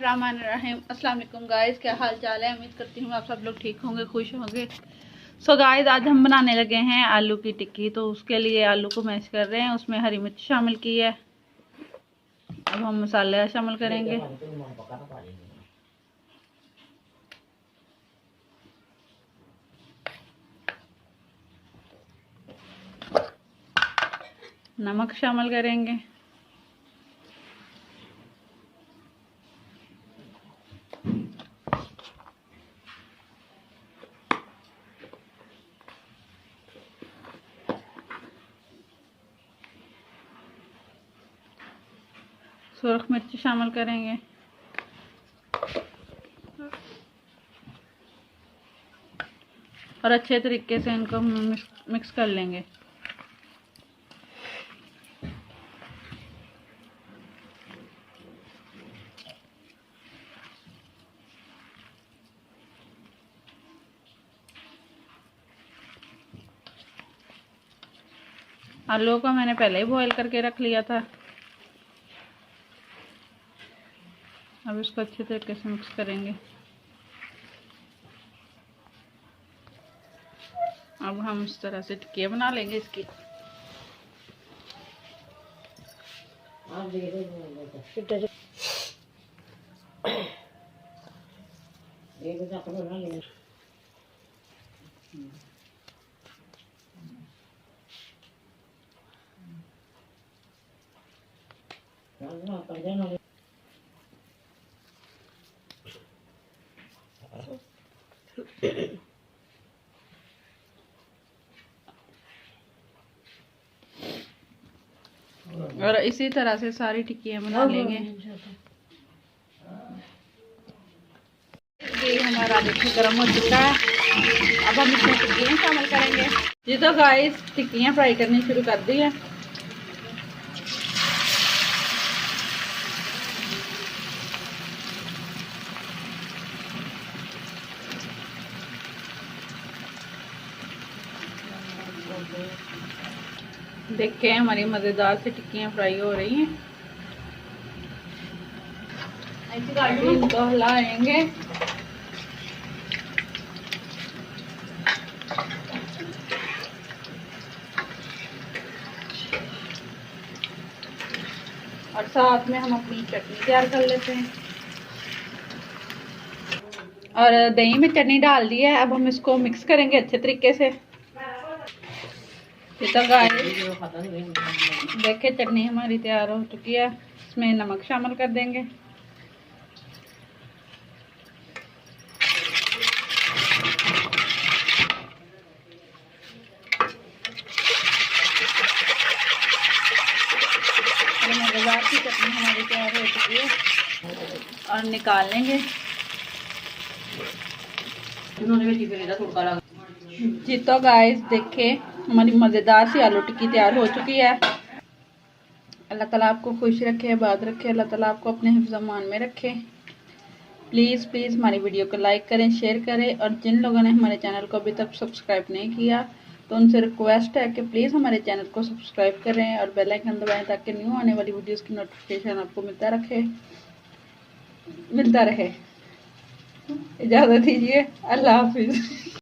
बिस्मिल्लाहिर्रहमानिर्रहीम। अस्सलाम वालेकुम गाइस, क्या हाल चाल है। उम्मीद करती हूँ आप सब लोग ठीक होंगे, खुश होंगे। सो गाइस, आज हम बनाने लगे हैं आलू की टिक्की। तो उसके लिए आलू को मैश कर रहे हैं, उसमें हरी मिर्च शामिल की है। अब हम मसाले शामिल करेंगे। नमक शामिल करेंगे। सुरख मिर्च शामिल करेंगे। और अच्छे तरीके से इनको मिक्स कर लेंगे। आलू को मैंने पहले ही बॉईल करके रख लिया था। अब इसको अच्छे तरीके से मिक्स करेंगे। अब हम इस तरह से टिक्कियाँ बना लेंगे इसकी। और इसी तरह से सारी टिक्कियाँ बना लेंगे। ये हमारा देखिए गरम हो चुका है। अब हम इसमें टिक्कियाँ शामिल करेंगे। जी तो गाइस, टिक्कियाँ फ्राई करनी शुरू कर दी है। देखिए हमारी मज़ेदार से टिक्कियाँ फ्राई हो रही हैं। इनको हिलाएंगे। और साथ में हम अपनी चटनी तैयार कर लेते हैं। और दही में चटनी डाल दी है। अब हम इसको मिक्स करेंगे अच्छे तरीके से। तो गाइस, देखिए चटनी हमारी तैयार हो चुकी है। इसमें नमक शामिल कर देंगे। मज़ेदार की चटनी हमारी तैयार हो चुकी है और निकाल लेंगे। जी तो गाइस, देखिए हमारी मज़ेदार सी आलू टिक्की तैयार हो चुकी है। अल्लाह ताला आपको खुश रखे, आबाद रखे। अल्लाह ताला आपको अपने हिफ्ज़ अमान में रखे। प्लीज़ हमारी वीडियो को लाइक करें, शेयर करें। और जिन लोगों ने हमारे चैनल को अभी तक सब्सक्राइब नहीं किया तो उनसे रिक्वेस्ट है कि प्लीज़ हमारे चैनल को सब्सक्राइब करें और बेल आइकन दबाएं ताकि न्यू आने वाली वीडियोस की नोटिफिकेशन आपको मिलता रहे। इजाज़त दीजिए, अल्लाह हाफिज़।